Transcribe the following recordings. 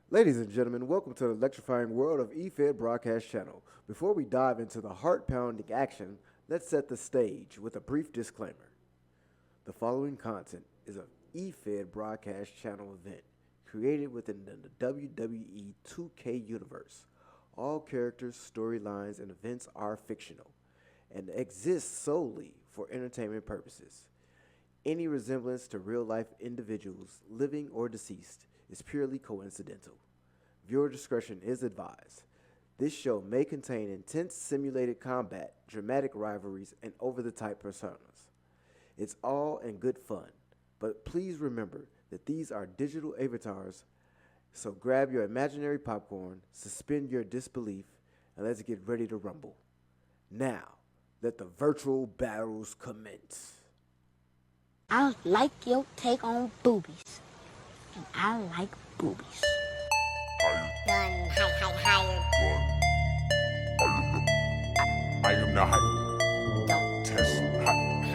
Ladies and gentlemen, welcome to the electrifying world of EFED Broadcast Channel. Before we dive into the heart-pounding action, let's set the stage with a brief disclaimer. The following content is an EFED Broadcast Channel event created within the WWE 2K universe. All characters, storylines, and events are fictional and exist solely for entertainment purposes. Any resemblance to real-life individuals, living or deceased, is purely coincidental. Viewer discretion is advised. This show may contain intense simulated combat, dramatic rivalries, and over-the-top personas. It's all in good fun, but please remember that these are digital avatars, so grab your imaginary popcorn, suspend your disbelief, and let's get ready to rumble. Now, let the virtual battles commence. I like your take on boobies. And I like boobies. Gun, higher. I am the higher. Don't Test higher.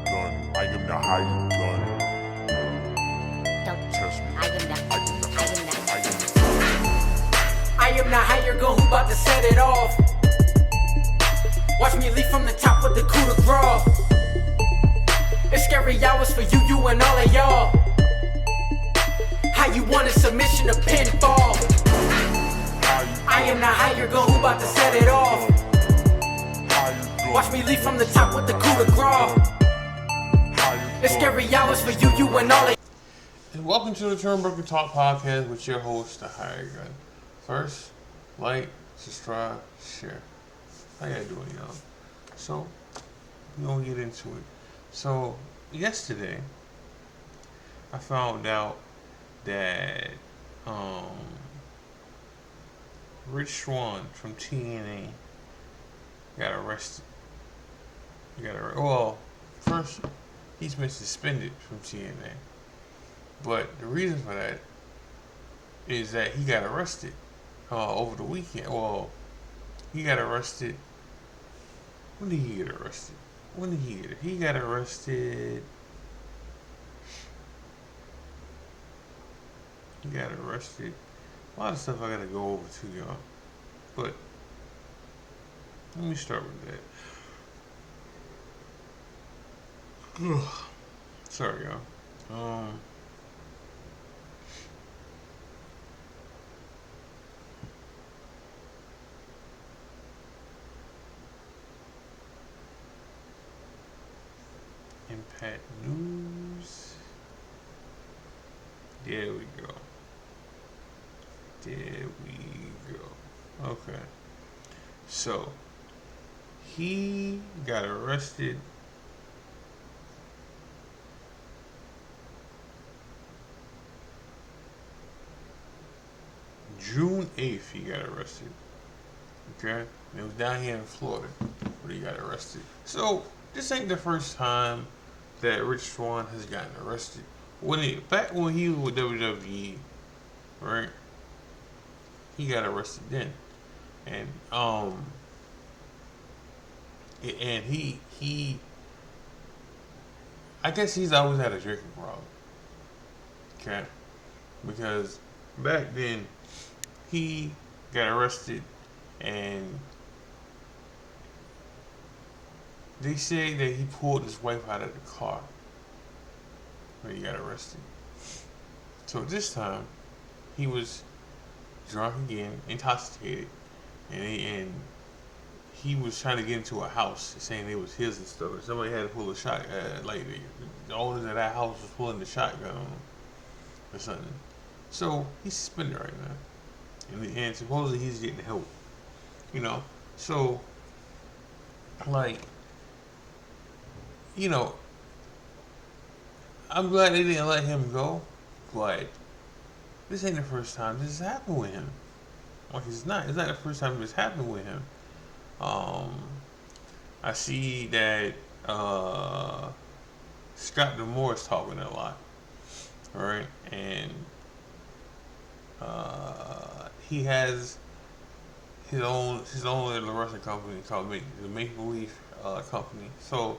gun. I am the higher gun. Don't Test me. I am the I am the I am the higher gun who bout to set it off. Watch me leap from the top with the coup de grace. It's scary hours for you and all of y'all. How you want a submission to pinfall? I am the higher gun who bout to set it off. Watch me leap from the top with the coup de grace. It's scary hours for you and all of. And welcome to the TurnBuckle Talk Podcast with your host, the Higher Gun. First, like, subscribe, share. How y'all doing, y'all? So, we're gonna get into it. So, yesterday, I found out that Rich Swann from TNA got arrested. Well, first, he's been suspended from TNA. But the reason for that is that he got arrested over the weekend. Well, he got arrested. When did he get arrested? He got arrested. A lot of stuff I gotta go over to y'all. But let me start with that. Sorry, y'all. Impact News. There we go. Okay. So, he got arrested June 8th. He got arrested. Okay? It was down here in Florida where he got arrested. So, this ain't the first time that Rich Swann has gotten arrested. Back when he was with WWE, right? He got arrested then, and he, I guess he's always had a drinking problem. Okay, because back then he got arrested, and they say that he pulled his wife out of the car when he got arrested. So this time, he was drunk again, intoxicated, and he was trying to get into a house, saying it was his and stuff. And somebody had to pull a shot, like the owners of that house was pulling the shotgun on him or something. So he's suspended right now, and supposedly he's getting help. You know, so like. You know, I'm glad they didn't let him go, but this ain't the first time this has happened with him. Like, it's not the first time this happened with him. I see that Scott D'Amore is talking a lot, right? And he has his own little wrestling company called the Make Believe Company. So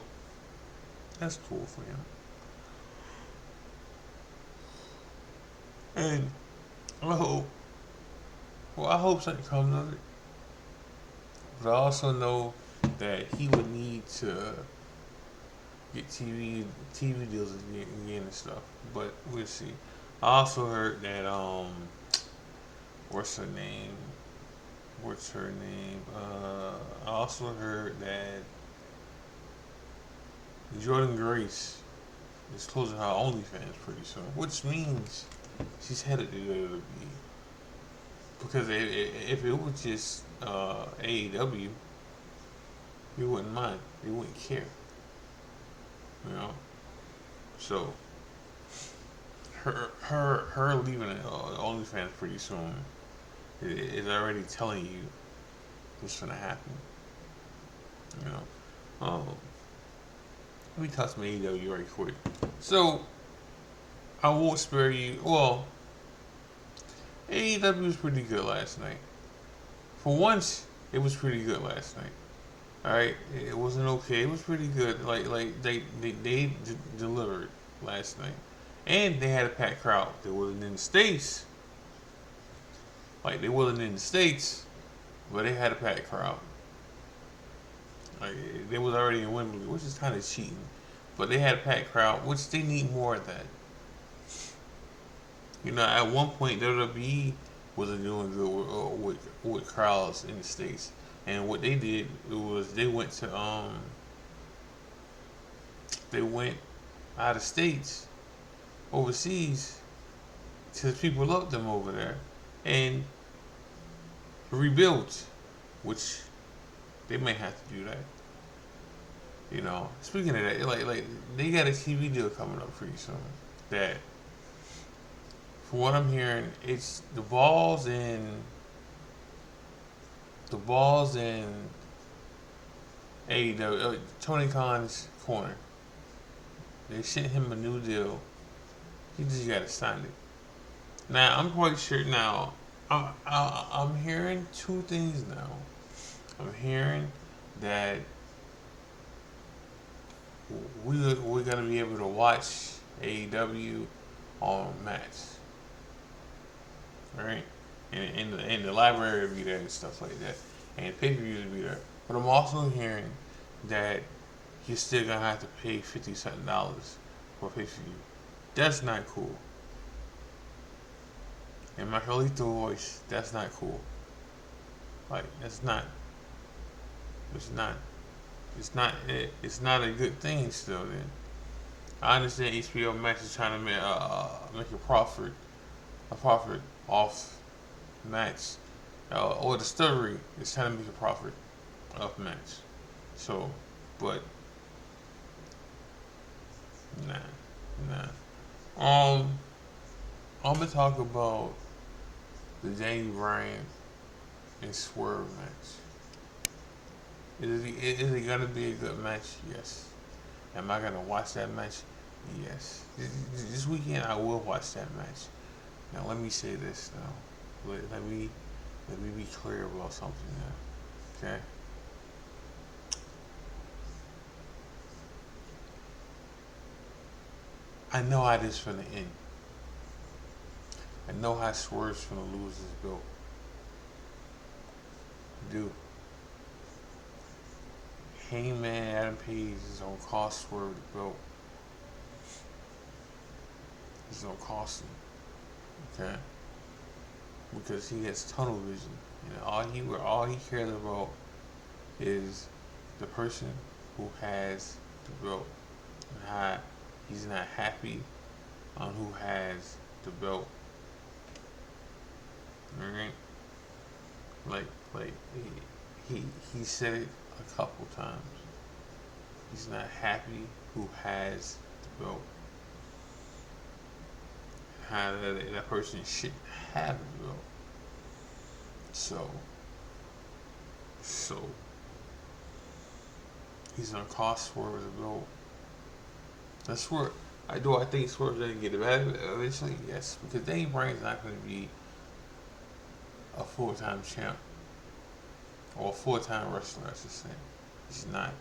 that's cool for him. And I hope Well, I hope something comes of it. But I also know that he would need to get TV deals again and stuff. But we'll see. I also heard that what's her name? What's her name? I also heard that Jordan Grace is closing her OnlyFans pretty soon, which means she's headed to WWE. Because if it was just AEW, you wouldn't mind. You wouldn't care. You know. So her leaving OnlyFans pretty soon is already telling you what's gonna happen. You know. Let me touch some AEW right quick. So I won't spare you. Well, AEW was pretty good last night. For once, it was pretty good last night. All right, it wasn't okay. It was pretty good. Like they delivered last night, and they had a packed crowd. They wasn't in the states. Like they wasn't in the states, but they had a packed crowd. Like they was already in Wembley, which is kind of cheating, but they had a packed crowd, which they need more of that. You know, at one point WWE wasn't doing good with crowds in the states, and what they did was they went out of states, overseas, to people loved them over there, and rebuilt, which they may have to do that. You know, speaking of that, like they got a TV deal coming up pretty soon. That, from what I'm hearing, it's the balls in AEW, Tony Khan's corner. They sent him a new deal. He just got to sign it. Now I'm quite sure. Now I'm hearing two things now. I'm hearing that we're gonna be able to watch AEW on Max, right? And the library will be there and stuff like that, and pay-per-views will be there. But I'm also hearing that you're still gonna have to pay $50 for pay-per-view. That's not cool. In my Carlito voice, that's not cool. Like that's not. It's not. It's not a good thing still. Then I understand HBO Max is trying to make a profit off Max, or Discovery is trying to make a profit off Max. So, but nah. I'm gonna talk about the Danny Bryan and Swerve match. Is it gonna be a good match? Yes. Am I gonna watch that match? Yes. This weekend I will watch that match. Now let me say this now. Let me be clear about something now. Okay? I know how this finna end. I know how Swerve's finna lose his belt. I do. Hangman Adam Page is gonna cost Swerve the belt. It's gonna cost him. Okay? Because he has tunnel vision. You know, all he cares about is the person who has the belt. And how he's not happy on who has the belt. Alright? Like he said it a couple times. He's not happy who has the belt. How that person shouldn't have the belt. So he's gonna cost Swerve the belt. That's where I think Swerve's gonna get it back eventually, yes. Because Danny Bryan's not gonna be a full-time champ. Or a full-time wrestler, I should say. He's not.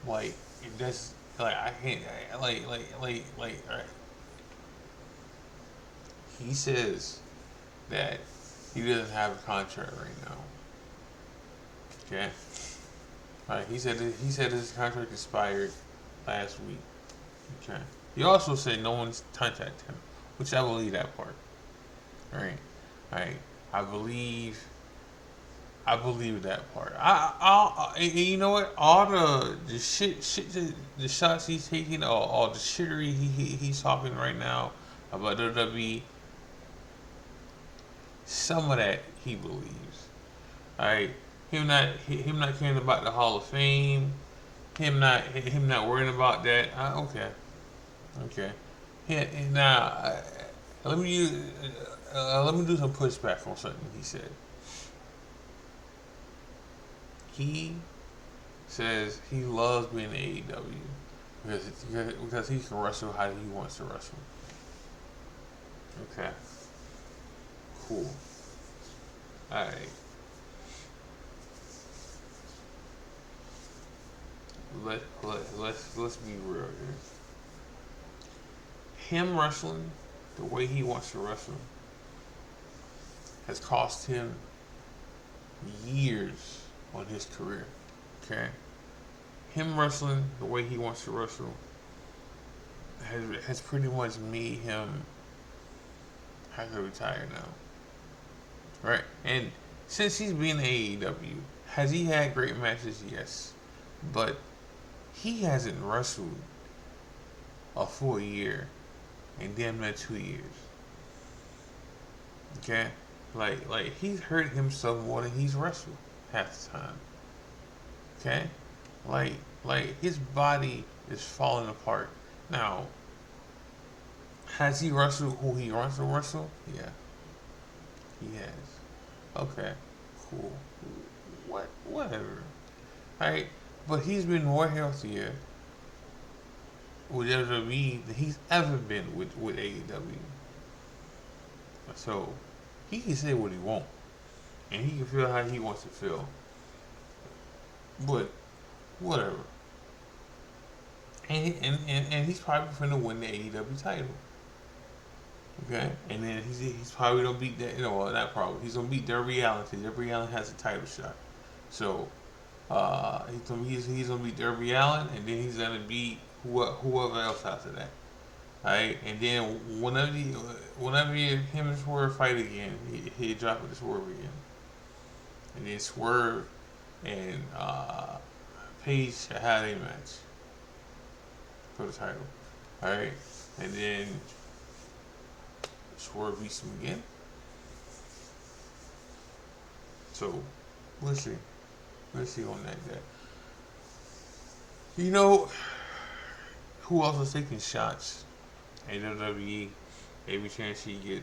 Like, it does, like, I can't, alright. He says that he doesn't have a contract right now. Okay. Alright, he said his contract expired last week. Okay. He also said no one's contacted him, which I believe that part. Alright. Alright. I believe that part. And you know what? All the shit, the shots he's taking, all the shittery he's talking right now about WWE. Some of that he believes. Alright. Him not caring about the Hall of Fame. Him not worrying about that. Okay. Now, let me do some pushback on something he said. He says he loves being in AEW because he can wrestle how he wants to wrestle. Okay. Cool. Alright. Let's be real here. Him wrestling the way he wants to wrestle has cost him years on his career. Okay? Him wrestling the way he wants to wrestle has pretty much made him have to retire now. Right? And since he's been in AEW, has he had great matches? Yes. But he hasn't wrestled a full year in damn near 2 years. Okay? Like he's hurt himself more than he's wrestled half the time. Okay? Like his body is falling apart. Now, has he wrestled who he wants to wrestle? Yeah. He has. Okay. Cool. Whatever. Alright? But he's been more healthier with WWE than he's ever been with AEW. So he can say what he wants, and he can feel how he wants to feel. But whatever. And he's probably finna win the AEW title. Okay, and then he's probably gonna beat that. Not probably. He's gonna beat Darby Allin. Darby Allin has a title shot. So he's gonna beat Darby Allin, and then he's gonna beat whoever else after that. Alright, and then whenever him and Swerve fight again, he drop it to Swerve again, and then Swerve and Paige had a match for the title. Alright, and then Swerve beats him again. So we'll see. Let's see on that. You know who else is taking shots at WWE every chance he get?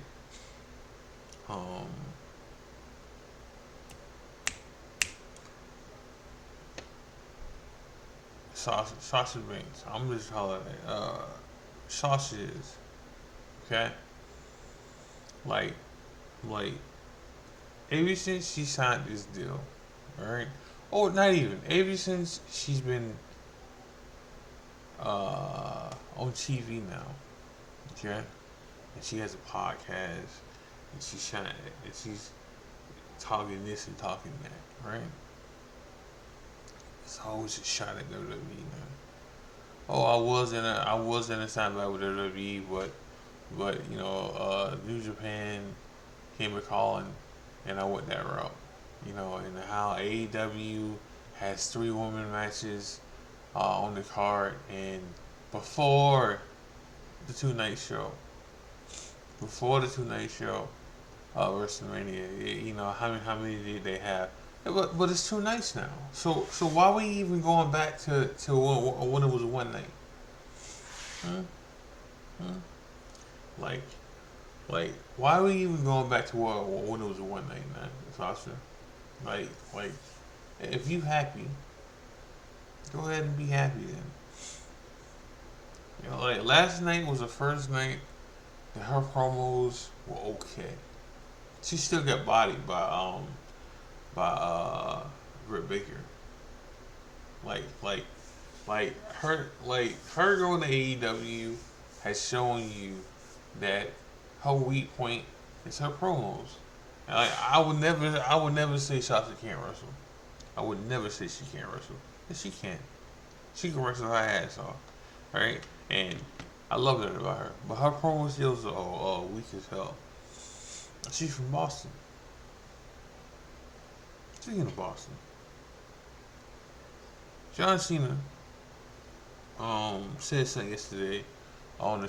Sausage Banks. I'm just calling it sausages. Okay? Like ever since she signed this deal, alright? Oh, not even. Ever since she's been on TV now, okay? And she has a podcast, and she's talking this and talking that, right? It's always a shot at WWE, man. Oh, I was in a sidebar with WWE, but New Japan came a calling, and I went that route. And how AEW has 3 women matches on the card, and before the two-night show, WrestleMania, how many did they have? But it's 2 nights now. So why are we even going back to when it was one night? Like, why are we even going back to when it was a one night, man, Sasha? Like, if you happy, go ahead and be happy then. Like last night was the first night that her promos were okay. She still got bodied by Britt Baker. Her going to AEW has shown you that her weak point It's her promos. Like I would never say Shotzi can't wrestle. I would never say she can't wrestle. And she can. She can wrestle her ass off, right? And I love that about her. But her promo skills are weak as hell. She's from Boston. Speaking of Boston, John Cena said something yesterday on the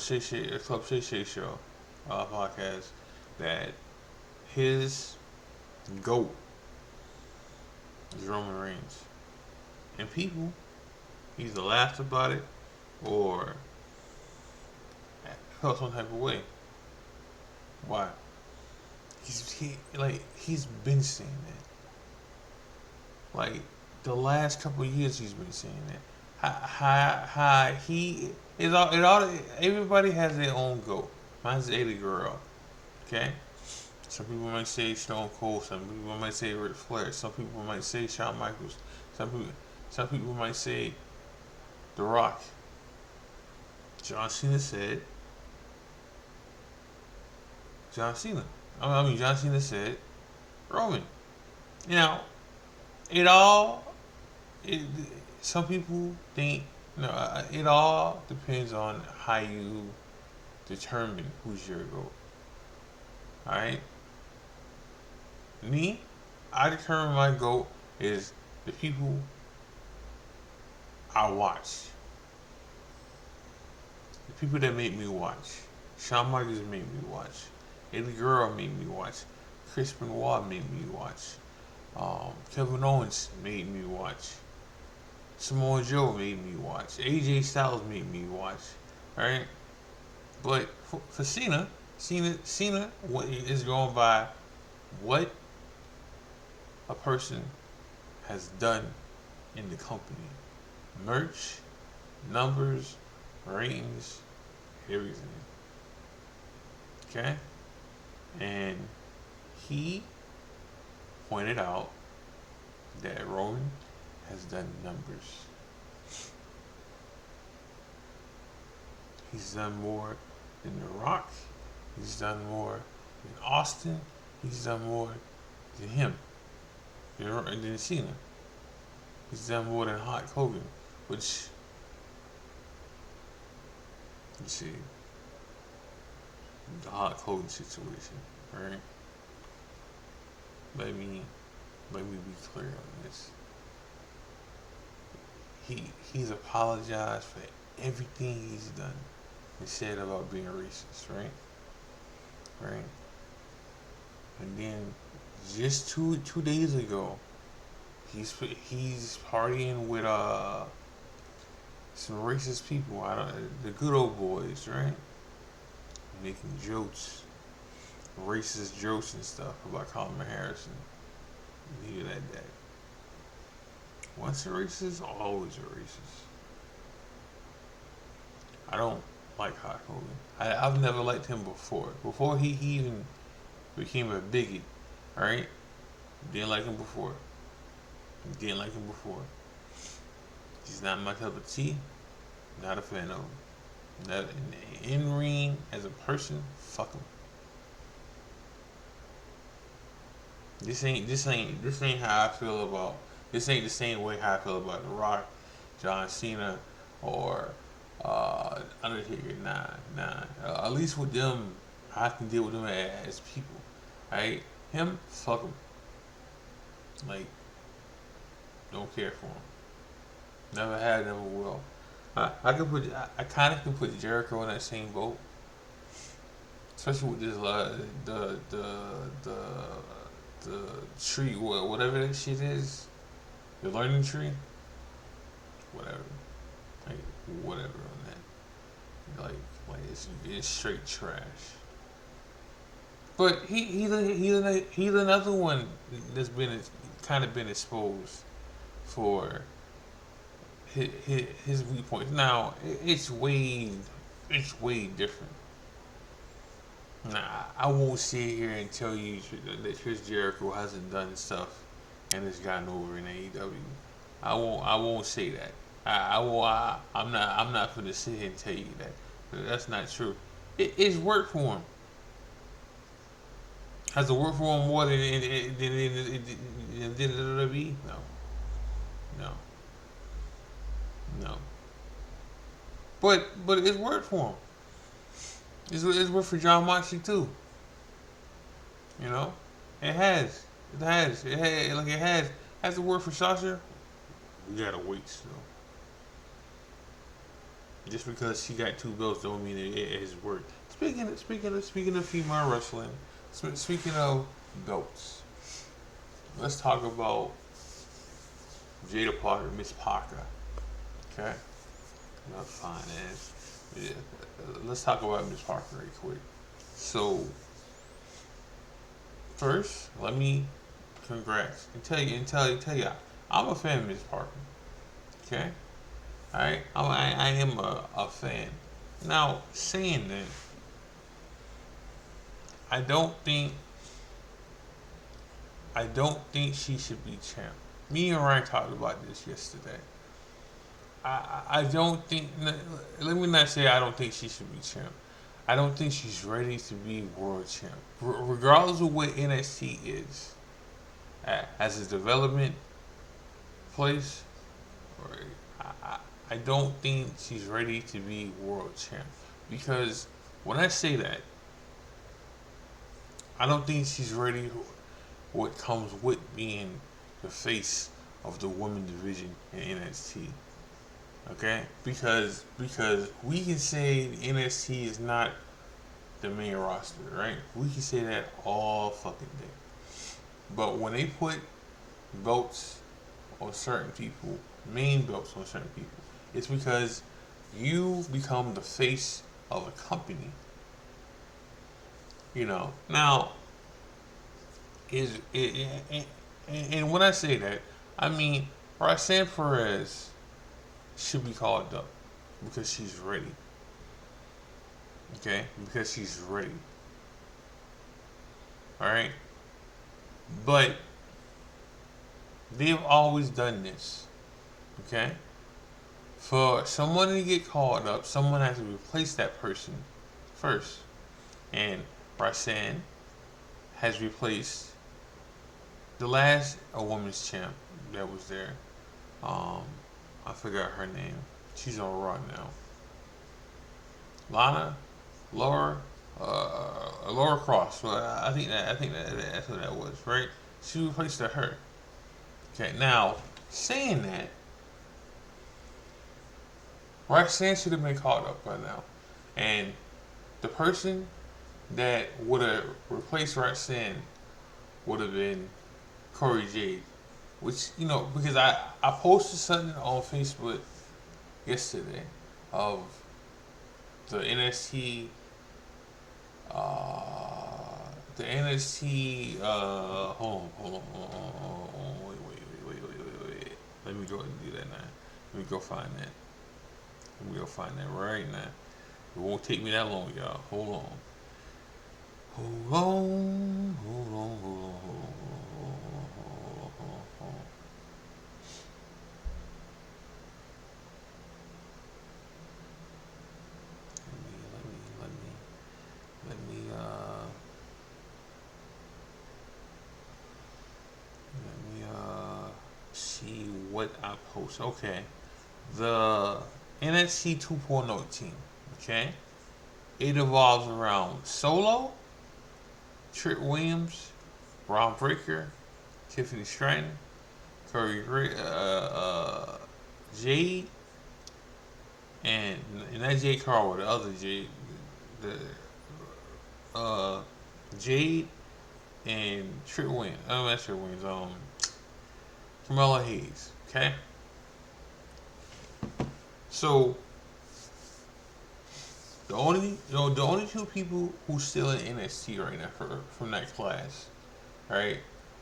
Club Shay Shay Show podcast that his GOAT is Roman Reigns. And people either laughed about it or felt some type of way. Why? He's been saying that. Like the last couple of years, he's been saying that. How he is all it all. Everybody has their own goat. Mine's Eddie Guerrero. Okay. Some people might say Stone Cold. Some people might say Ric Flair. Some people might say Shawn Michaels. Some people might say The Rock. John Cena said. John Cena said Roman. Now, some people think, it all depends on how you determine who's your GOAT. Alright? Me, I determine my GOAT is the people I watch. The people that make me watch. Shawn Michaels made me watch. Eddie Guerrero made me watch. Chris Benoit made me watch. Kevin Owens made me watch. Samoa Joe made me watch. AJ Styles made me watch. Alright? But for Cena is going by what a person has done in the company. Merch, numbers, ratings, everything. Okay? And he pointed out that Roman has done numbers. He's done more than The Rock. He's done more than Austin. He's done more than him. Than Cena. He's done more than Hulk Hogan. Which, you see, the Hulk Hogan situation, right? Let me be clear on this. He's apologized for everything he's done and said about being racist, right? Right? And then just two days ago, he's partying with some racist people. The good old boys, right? Making jokes, racist jokes and stuff about Kamala Harris and he like that. Once a racist, always a racist. I don't like Hulk Hogan. I've never liked him before. Before he even became a bigot, alright? Didn't like him before. He's not my cup of tea. Not a fan of him. Not in ring as a person, fuck him. This ain't how I feel about. This ain't the same way how I feel about The Rock, John Cena, or Undertaker. Nah. At least with them, I can deal with them as people. Right? Him, fuck him. Like, don't care for him. Never had, never will. I kind of can put Jericho in that same boat, especially with this the tree, whatever that shit is, the learning tree, whatever, like whatever on that, like it's straight trash. But he's another one that's been kind of been exposed for his viewpoints. Now it's way different. Nah, I won't sit here and tell you that Chris Jericho hasn't done stuff and has gotten over in AEW. I won't say that. I'm not gonna sit here and tell you that. That's not true. It's worked for him. Has it worked for him more than WWE? No. No. No. But it's worked for him. It's worked for John Moxley too. You know? It has. It has. It has. Has it worked for Sasha? We gotta wait still. Just because she got 2 belts don't mean it has worked. Speaking of female wrestling, speaking of belts, let's talk about Jada Parker, Miss Parker. Okay, not fine ass. Yeah. Let's talk about Miss Parker right quick. So first, let me congrats and tell you, I'm a fan of Miss Parker. Okay. Alright, I am a fan. Now, saying that, I don't think she should be champ. Me and Ryan talked about this yesterday. I don't think. Let me not say I don't think she should be champ. I don't think she's ready to be world champ. Regardless of what NXT is, as a development place, I don't think she's ready to be world champ. Because when I say that, I don't think she's ready what comes with being the face of the women division in NXT. Okay? Because we can say NXT is not the main roster, right? We can say that all fucking day. But when they put belts on certain people, main belts on certain people, it's because you become the face of a company. You know. Now, and when I say that, I mean Roxanne Perez should be called up because she's ready. Okay, because she's ready. All right, but they've always done this. Okay. For someone to get called up, someone has to replace that person first. And Roxanne has replaced the last women's champ that was there. I forgot her name. She's on Raw now. Laura Cross. Well, I think that's what that was, right? She replaced her. Okay, now saying that, Roxanne should have been called up by now. And the person that would have replaced Roxanne would have been Corey Jade. Which, you know, because I posted something on Facebook yesterday of the NXT, hold on, wait. Let me go and do that now. Let me go find that. We'll find that right now. It won't take me that long, y'all. Hold on. Let me see what I post. Okay. The NXT 2.0 team, okay? It evolves around Solo, Trick Williams, Ron Breaker, Tiffany Stratton, Jade, and not Jade Carl, the other Jade, Jade and Trick Williams. Not Trick Williams. Carmella Hayes, okay? So the only 2 people who's still in NXT right now from that class, right,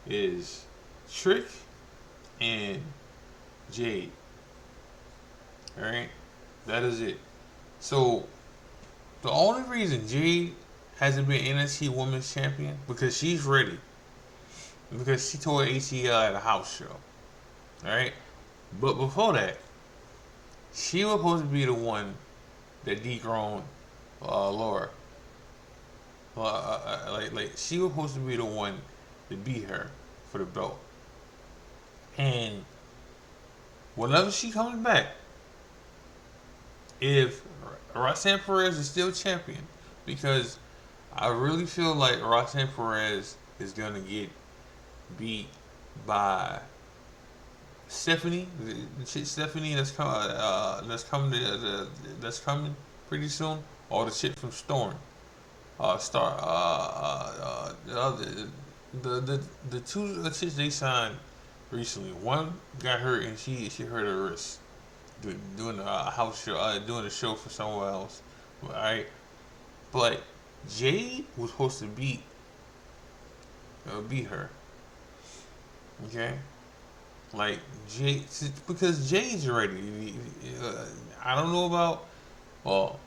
is Trick and Jade. Alright? That is it. So the only reason Jade hasn't been NXT Women's Champion because she's ready. Because she tore ACL at a house show. Alright? But before that, she was supposed to be the one that dethroned Laura. like she was supposed to be the one to beat her for the belt. And whenever she comes back, if Roxanne Perez is still champion, because I really feel like Roxanne Perez is gonna get beat by Stephanie, the chick Stephanie that's coming pretty soon, or the chick from Storm, the other, the two chicks they signed recently. One got hurt and she hurt her wrist doing a house show, doing a show for someone else. Alright, but Jade was supposed to beat her. Okay, like Jade, because Jade's ready. I don't know about. Well,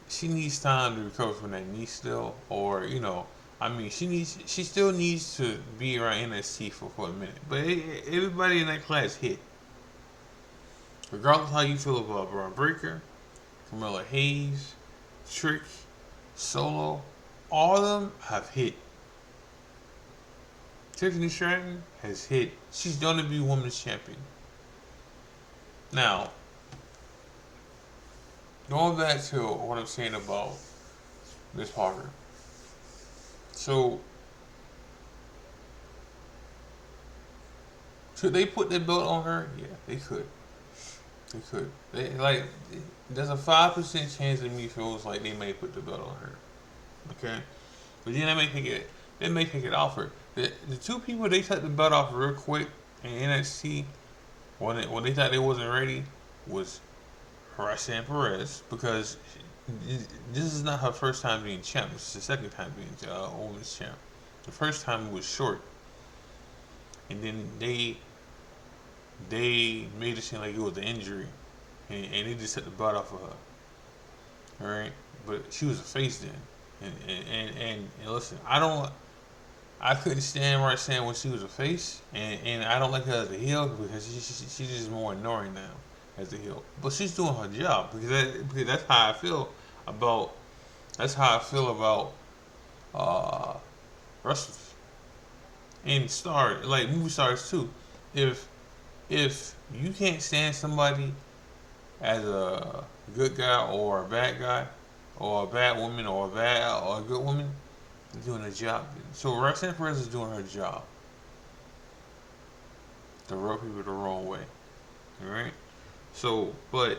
she needs time to recover from that knee still, or I mean, she still needs to be around NXT for a minute. But everybody in that class hit. Regardless how you feel about Braun Breaker, Carmella Hayes, Trick, Solo, all of them have hit. Tiffany Stratton has hit. She's going to be women's champion. Now, going back to what I'm saying about Miss Parker. So, should they put that belt on her? Yeah, they could. They could. There's a 5% chance of me feels like they may put the belt on her. Okay? But then they may take it off her. The two people they took the belt off real quick in NXT when they thought they wasn't ready was Roxanne Perez, because this is not her first time being champ. It's the second time being women's champ. The first time was short, and then they made it seem like it was an injury, and they just took the belt off of her. All right, but she was a face then, and listen, I couldn't stand Roxanne when she was a face, and I don't like her as a heel because she's just more annoying now as a heel. But she's doing her job because that's how I feel about wrestlers and movie stars too. If you can't stand somebody as a good guy or a bad guy, or a bad woman or a good woman, they're doing their job. So Roxanne Perez is doing her job to rub people the wrong way. Alright? So, but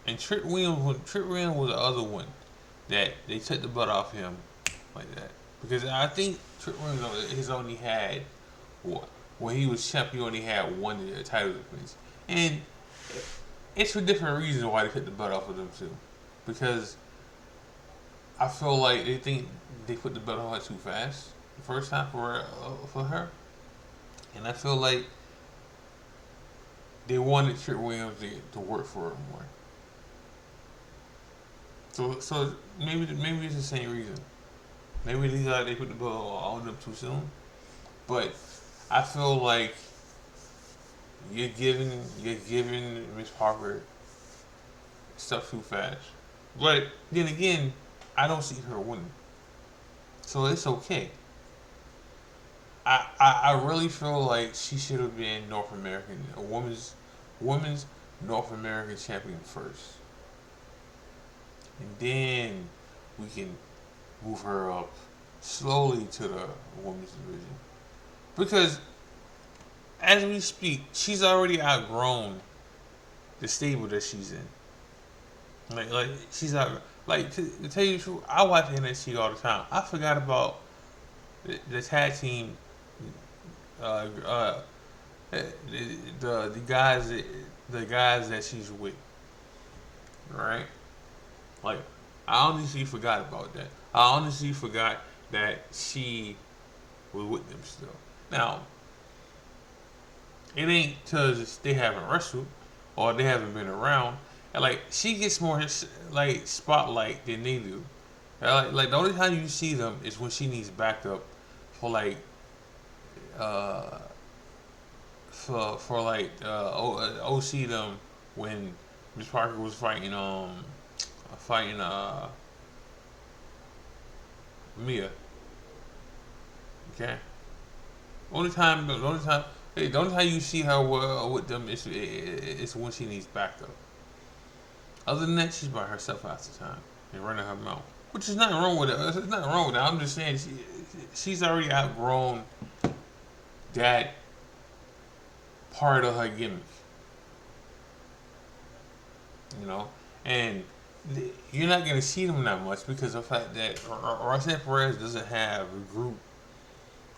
and Trick Williams was the other one that they took the butt off him like that. Because I think Trick Williams has only had when he was champ, he only had one of the title defense. And it's for different reasons why they took the butt off of them too. Because I feel like they think they put the belt on her too fast the first time for her. And I feel like they wanted Trick Williams to work for her more. So maybe it's the same reason. Maybe they put the belt on them too soon. But I feel like you're giving Miss Parker stuff too fast. But then again, I don't see her winning, so it's okay. I really feel like she should have been a women's North American champion first, and then we can move her up slowly to the women's division. Because as we speak, she's already outgrown the stable that she's in. Like she's out. Like to tell you the truth, I watch NXT all the time. I forgot about the tag team, the guys that she's with. Right? Like I honestly forgot about that. I honestly forgot that she was with them still. Now, it ain't because they haven't wrestled or they haven't been around. And like she gets more like spotlight than they do. Like the only time you see them is when she needs backup for for like OC them when Miss Parker was fighting Mia. Okay. The only time you see her with them is when she needs backup. Other than that, she's by herself half the time and running her mouth, which is nothing wrong with it. There's nothing wrong with that. I'm just saying she's already outgrown that part of her gimmick, you know, and you're not gonna see them that much because of the fact that Roxanne Perez doesn't have a group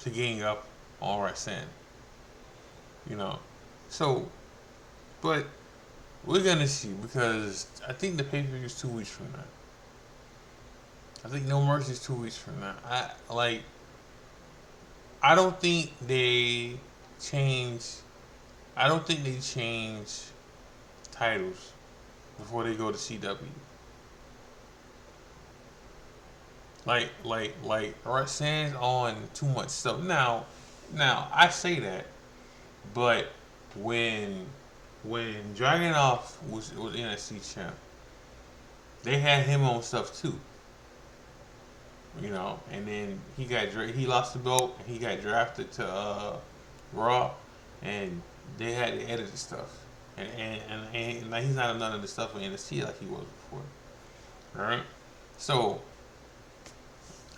to gang up on Roxanne, you know. So, but we're gonna see because I think the pay per view is 2 weeks from now. I think No Mercy is 2 weeks from now. I don't think they change. I don't think they change titles before they go to CW. Like Roxanne's on too much stuff now. I say that, but when Dragunov was NXT champ, they had him on stuff too. You know, and then he lost the belt and he got drafted to Raw, and they had to edit the stuff, and like he's not none of the stuff in NXT like he was before. All right, so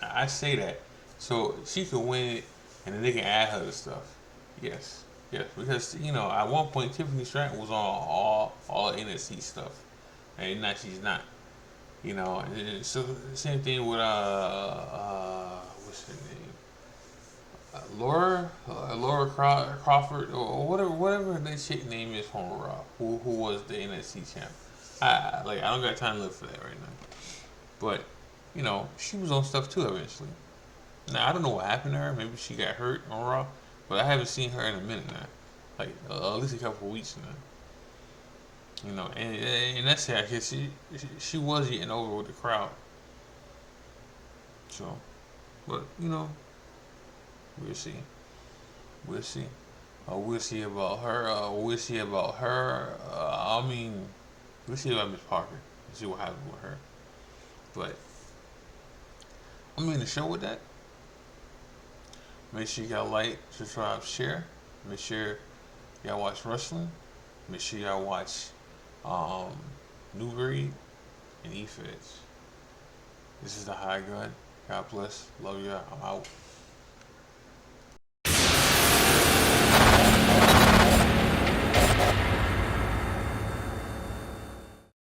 I say that so she could win it, and then they can add her to stuff. Yes, because you know at one point Tiffany Stratton was on all NXT stuff, and now she's not. You know, and so same thing with what's her name, Laura Crawford or whatever that chick name is from Raw, who was the NXT champ. I don't got time to look for that right now, but you know she was on stuff too eventually. Now I don't know what happened to her. Maybe she got hurt on Raw, but I haven't seen her in a minute now, like at least a couple of weeks now. You know, and that's it. I guess she was getting over with the crowd. So, but you know, we'll see. We'll see. We'll see about her. We'll see about her. I mean, we'll see about Miss Parker. We'll see what happens with her. But I'm in the show with that. Make sure y'all like, subscribe, share. Make sure y'all watch wrestling. Make sure y'all watch New Breed and EFBC. This is the High Gun. God bless. Love y'all. I'm out.